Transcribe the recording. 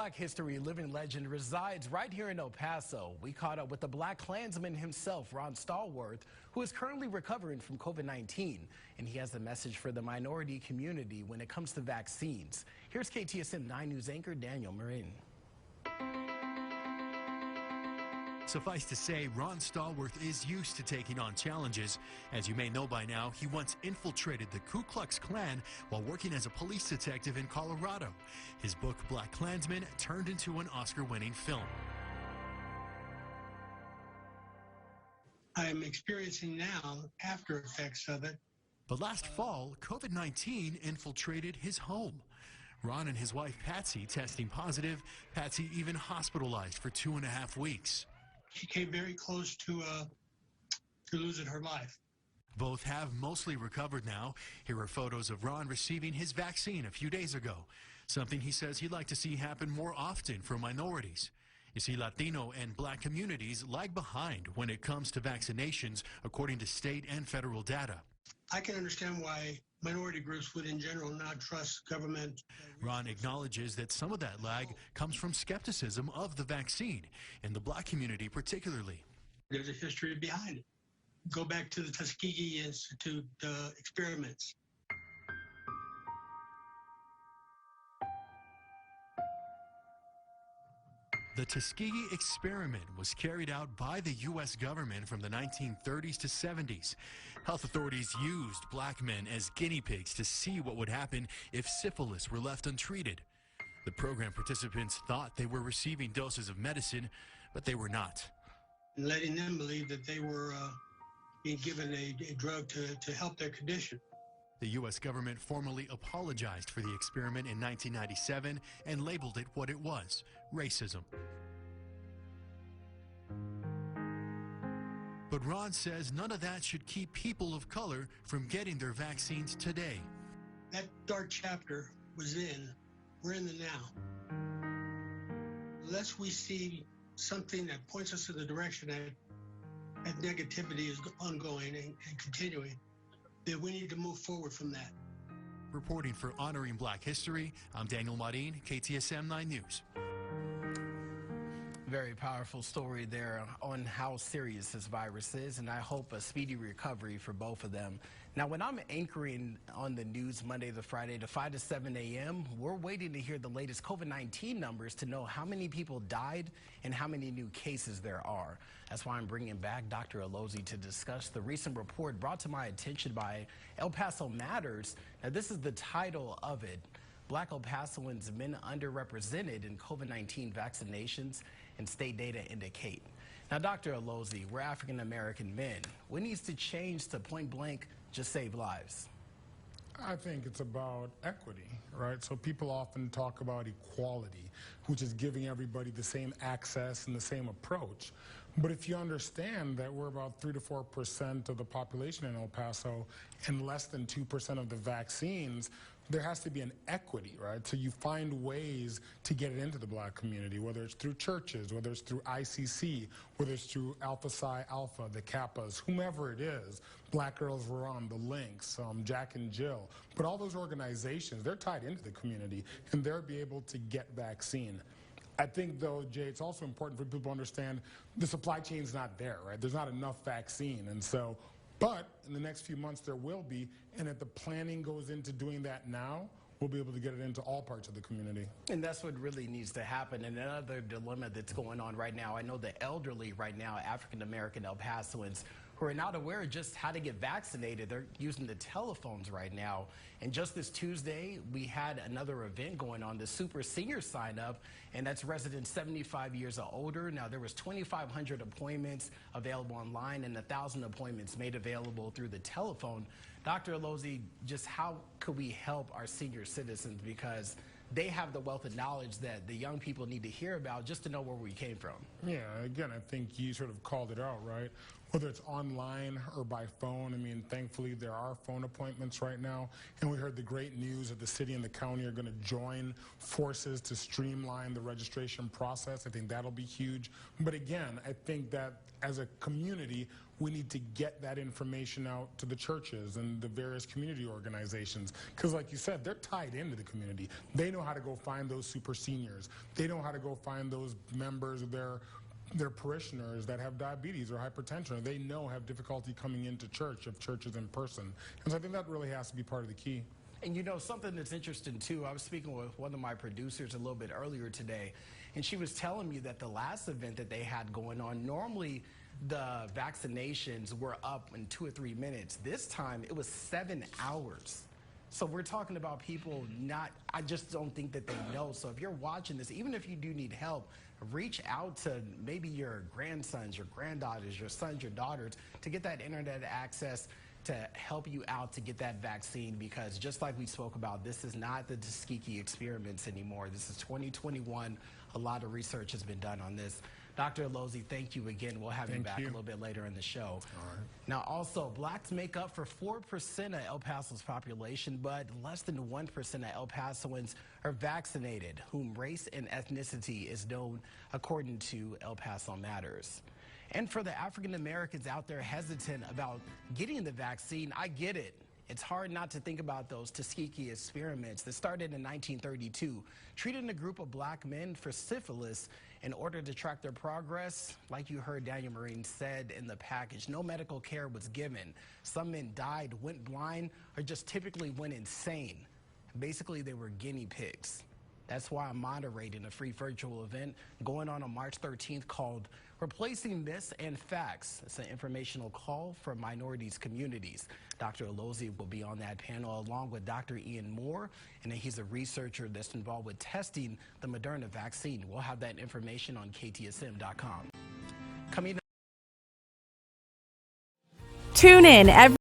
Black history living legend resides right here in El Paso. We caught up with the Black Klansman himself, Ron Stallworth, who is currently recovering from COVID-19. And he has a message for the minority community when it comes to vaccines. Here's KTSM 9 News anchor Daniel Marin. Suffice to say, Ron Stallworth is used to taking on challenges. As you may know by now, he once infiltrated the Ku Klux Klan while working as a police detective in Colorado. His book, Black Klansman, turned into an Oscar-winning film. I am experiencing now after effects of it. But last fall, COVID-19 infiltrated his home. Ron and his wife, Patsy, testing positive. Patsy even hospitalized for 2.5 weeks. She came very close to losing her life. Both have mostly recovered now. Here are photos of Ron receiving his vaccine a few days ago, something he says he'd like to see happen more often for minorities. You see, Latino and Black communities lag behind when it comes to vaccinations, according to state and federal data. I can understand why minority groups would in general not trust government. Ron acknowledges that some of that lag comes from skepticism of the vaccine, in the Black community particularly. There's a history behind it. Go back to the Tuskegee Institute experiments. The Tuskegee experiment was carried out by the U.S. government from the 1930s to 70s. Health authorities used Black men as guinea pigs to see what would happen if syphilis were left untreated. The program participants thought they were receiving doses of medicine, but they were not. Letting them believe that they were being given a drug to help their condition. The U.S. government formally apologized for the experiment in 1997 and labeled it what it was: racism. But Ron says none of that should keep people of color from getting their vaccines today. That dark chapter was in. We're in the now. Unless we see something that points us in the direction that negativity is ongoing and continuing, that we need to move forward from that. Reporting for Honoring Black History, I'm Daniel Marin, KTSM 9 News. Very powerful story there on how serious this virus is, and I hope a speedy recovery for both of them. Now, when I'm anchoring on the news Monday to Friday to 5 to 7 a.m., we're waiting to hear the latest COVID-19 numbers to know how many people died and how many new cases there are. That's why I'm bringing back Dr. Alozie to discuss the recent report brought to my attention by El Paso Matters. Now, this is the title of it: Black El Pasoans Men Underrepresented in COVID-19 Vaccinations and State Data Indicate. Now, Dr. Alozie, we're African-American men. What needs to change to point blank just save lives? I think it's about equity, right? So people often talk about equality, which is giving everybody the same access and the same approach. But if you understand that we're about 3 to 4% of the population in El Paso and less than 2% of the vaccines, there has to be an equity, right? So you find ways to get it into the Black community, whether it's through churches, whether it's through ICC, whether it's through Alpha Psi Alpha, the Kappas, whomever it is. Black Girls Were On, the Links, Jack and Jill. But all those organizations, they're tied into the community, and they'll be able to get vaccine. I think, though, Jay, it's also important for people to understand the supply chain's not there, right? There's not enough vaccine. And so, but in the next few months there will be, and if the planning goes into doing that now, we'll be able to get it into all parts of the community. And that's what really needs to happen. And another dilemma that's going on right now, I know the elderly right now, African-American El Pasoans, who are not aware of just how to get vaccinated. They're using the telephones right now. And just this Tuesday, we had another event going on, the Super Senior Sign Up, and that's residents 75 years or older. Now, there was 2,500 appointments available online and 1,000 appointments made available through the telephone. Dr. Alozie, just how could we help our senior citizens, because they have the wealth of knowledge that the young people need to hear about just to know where we came from? Yeah, again, I think you sort of called it out, right? whether it's online or by phone. I mean, thankfully, there are phone appointments right now. And we heard the great news that the city and the county are going to join forces to streamline the registration process. I think that'll be huge. But again, I think that as a community, we need to get that information out to the churches and the various community organizations. Because like you said, they're tied into the community. They know how to go find those super seniors. They know how to go find those members of their parishioners that have diabetes or hypertension, or they know have difficulty coming into church if church is in person. And so I think that really has to be part of the key. And you know, something that's interesting too, I was speaking with one of my producers a little bit earlier today, and she was telling me that the last event that they had going on, normally the vaccinations were up in 2 or 3 minutes. This time it was 7 hours. So we're talking about people I just don't think that they know. So if you're watching this, even if you do need help, reach out to maybe your grandsons, your granddaughters, your sons, your daughters to get that internet access to help you out to get that vaccine, because just like we spoke about, this is not the Tuskegee experiments anymore. This is 2021. A lot of research has been done on this. Dr. Alozie, thank you again. We'll have you back a little bit later in the show. All right. Now, also, blacks make up for 4% of El Paso's population, but less than 1% of El Pasoans are vaccinated, whom race and ethnicity is known according to El Paso Matters. And for the African Americans out there hesitant about getting the vaccine, I get it. It's hard not to think about those Tuskegee experiments that started in 1932, treating a group of black men for syphilis in order to track their progress. Like you heard Daniel Marine said in the package, no medical care was given. Some men died, went blind, or just typically went insane. Basically, they were guinea pigs. That's why I'm moderating a free virtual event going on March 13th called Replacing Myths and Facts. It's an informational call for minorities communities. Dr. Alozie will be on that panel along with Dr. Ian Moore, and he's a researcher that's involved with testing the Moderna vaccine. We'll have that information on KTSM.com. Coming Tune in every